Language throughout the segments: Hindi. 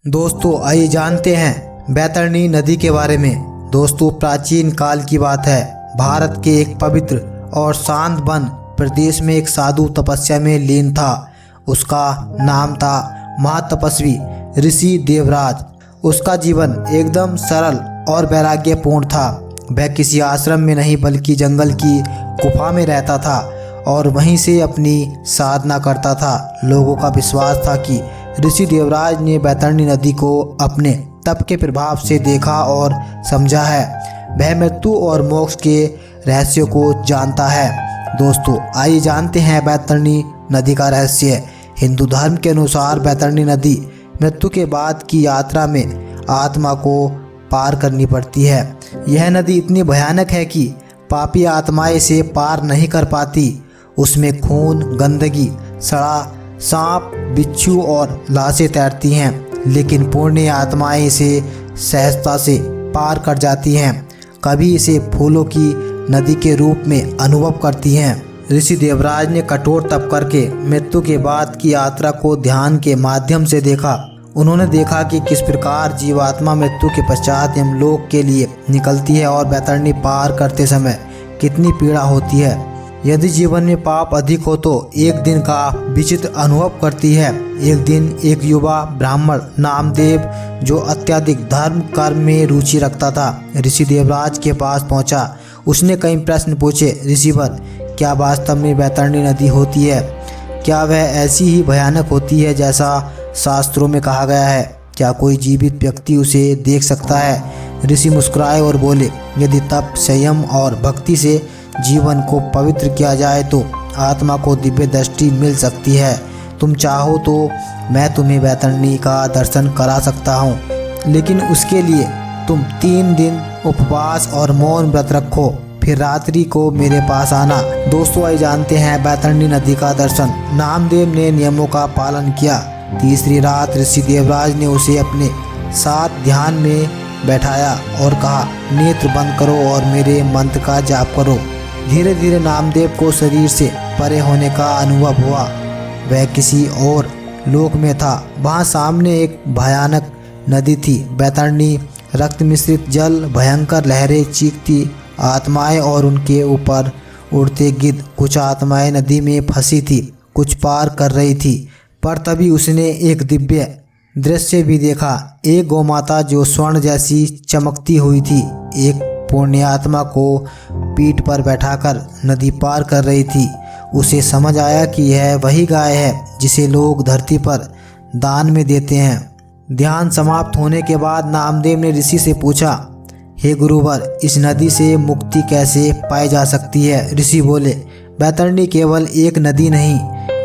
दोस्तों आइए जानते हैं बैतरणी नदी के बारे में। दोस्तों प्राचीन काल की बात है। भारत के एक पवित्र और शांत वन प्रदेश में एक साधु तपस्या में लीन था। उसका नाम था महातपस्वी ऋषि देवराज। उसका जीवन एकदम सरल और वैराग्यपूर्ण था। वह किसी आश्रम में नहीं बल्कि जंगल की गुफा में रहता था और वहीं से अपनी साधना करता था। लोगों का विश्वास था कि ऋषि देवराज ने बैतरणी नदी को अपने तप के प्रभाव से देखा और समझा है। वह मृत्यु और मोक्ष के रहस्यों को जानता है। दोस्तों आइए जानते हैं बैतरणी नदी का रहस्य। हिंदू धर्म के अनुसार बैतरणी नदी मृत्यु के बाद की यात्रा में आत्मा को पार करनी पड़ती है। यह नदी इतनी भयानक है कि पापी आत्माएं इसे पार नहीं कर पाती। उसमें खून, गंदगी, सड़ा सांप, बिच्छू और लाशें तैरती हैं, लेकिन पुण्य आत्माएं इसे सहजता से पार कर जाती हैं। कभी इसे फूलों की नदी के रूप में अनुभव करती हैं। ऋषि देवराज ने कठोर तप करके मृत्यु के बाद की यात्रा को ध्यान के माध्यम से देखा। उन्होंने देखा कि किस प्रकार जीवात्मा मृत्यु के पश्चात यमलोक के लिए निकलती है और बैतरणी पार करते समय कितनी पीड़ा होती है। यदि जीवन में पाप अधिक हो तो एक दिन का विचित्र अनुभव करती है। एक दिन एक युवा ब्राह्मण नामदेव, जो अत्यधिक धर्म कर्म में रुचि रखता था, ऋषि देवराज के पास पहुंचा। उसने कई प्रश्न पूछे। ऋषिवर, क्या वास्तव में बैतरणी नदी होती है? क्या वह ऐसी ही भयानक होती है जैसा शास्त्रों में कहा गया है? क्या कोई जीवित व्यक्ति उसे देख सकता है? ऋषि मुस्कुराए और बोले, यदि तप, संयम और भक्ति से जीवन को पवित्र किया जाए तो आत्मा को दिव्य दृष्टि मिल सकती है। तुम चाहो तो मैं तुम्हें बैतरणी का दर्शन करा सकता हूँ, लेकिन उसके लिए तुम 3 दिन उपवास और मौन व्रत रखो, फिर रात्रि को मेरे पास आना। दोस्तों आइए जानते हैं बैतरणी नदी का दर्शन। नामदेव ने नियमों का पालन किया। तीसरी रात ऋषि देवराज ने उसे अपने साथ ध्यान में बैठाया और कहा, नेत्र बंद करो और मेरे मंत्र का जाप करो। धीरे धीरे नामदेव को शरीर से परे होने का अनुभव हुआ। वह किसी और लोक में था। वहाँ सामने एक भयानक नदी थी, बैतरणी। रक्त मिश्रित जल, भयंकर लहरें, चीखती आत्माएं और उनके ऊपर उड़ते गिद्ध। कुछ आत्माएं नदी में फंसी थी, कुछ पार कर रही थी। पर तभी उसने एक दिव्य दृश्य भी देखा। एक गौमाता जो स्वर्ण जैसी चमकती हुई थी, एक पुण्यात्मा को पीठ पर बैठाकर नदी पार कर रही थी। उसे समझ आया कि यह वही गाय है जिसे लोग धरती पर दान में देते हैं। ध्यान समाप्त होने के बाद नामदेव ने ऋषि से पूछा, हे गुरुवर, इस नदी से मुक्ति कैसे पाई जा सकती है? ऋषि बोले, बैतरणी केवल एक नदी नहीं,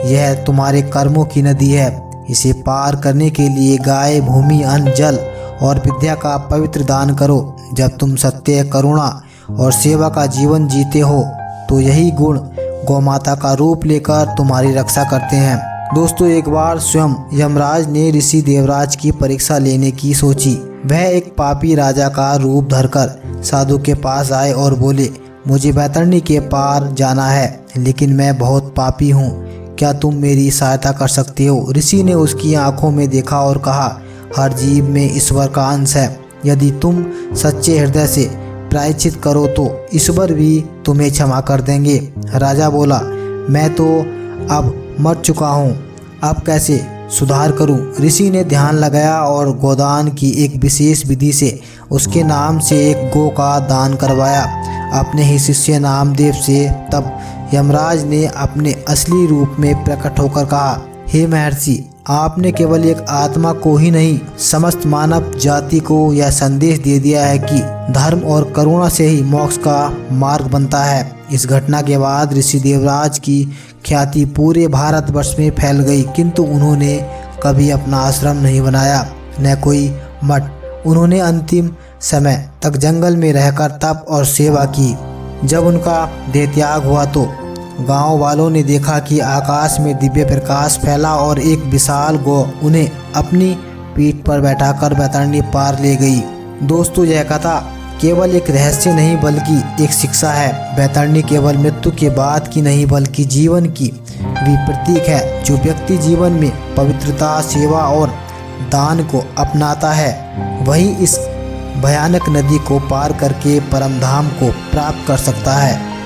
यह तुम्हारे कर्मों की नदी है। इसे पार करने के लिए गाय, भूमि, अन्न, जल और विद्या का पवित्र दान करो। जब तुम सत्य, करुणा और सेवा का जीवन जीते हो तो यही गुण गौमाता का रूप लेकर तुम्हारी रक्षा करते हैं। दोस्तों एक बार स्वयं यमराज ने ऋषि देवराज की परीक्षा लेने की सोची। वह एक पापी राजा का रूप धरकर साधु के पास आए और बोले, मुझे बैतरणी के पार जाना है, लेकिन मैं बहुत पापी हूँ। क्या तुम मेरी सहायता कर सकते हो? ऋषि ने उसकी आंखों में देखा और कहा, हर जीव में ईश्वर का अंश है। यदि तुम सच्चे हृदय से प्रायश्चित करो तो ईश्वर भी तुम्हें क्षमा कर देंगे। राजा बोला, मैं तो अब मर चुका हूँ, अब कैसे सुधार करूँ? ऋषि ने ध्यान लगाया और गोदान की एक विशेष विधि से उसके नाम से एक गौ का दान करवाया, अपने ही शिष्य नामदेव से। तब यमराज ने अपने असली रूप में प्रकट होकर कहा, हे महर्षि, आपने केवल एक आत्मा को ही नहीं, समस्त मानव जाति को यह संदेश दे दिया है कि धर्म और करुणा से ही मोक्ष का मार्ग बनता है। इस घटना के बाद ऋषि देवराज की ख्याति पूरे भारतवर्ष में फैल गई, किंतु उन्होंने कभी अपना आश्रम नहीं बनाया, न कोई मठ। उन्होंने अंतिम समय तक जंगल में रहकर तप और सेवा की। जब उनका देह त्याग हुआ तो गांव वालों ने देखा कि आकाश में दिव्य प्रकाश फैला और एक विशाल गौ उन्हें अपनी पीठ पर बैठाकर बैतरणी पार ले गई। दोस्तों यह कथा केवल एक रहस्य नहीं बल्कि एक शिक्षा है। बैतरणी केवल मृत्यु के बाद की नहीं बल्कि जीवन की भी प्रतीक है। जो व्यक्ति जीवन में पवित्रता, सेवा और दान को अपनाता है वही इस भयानक नदी को पार करके परमधाम को प्राप्त कर सकता है।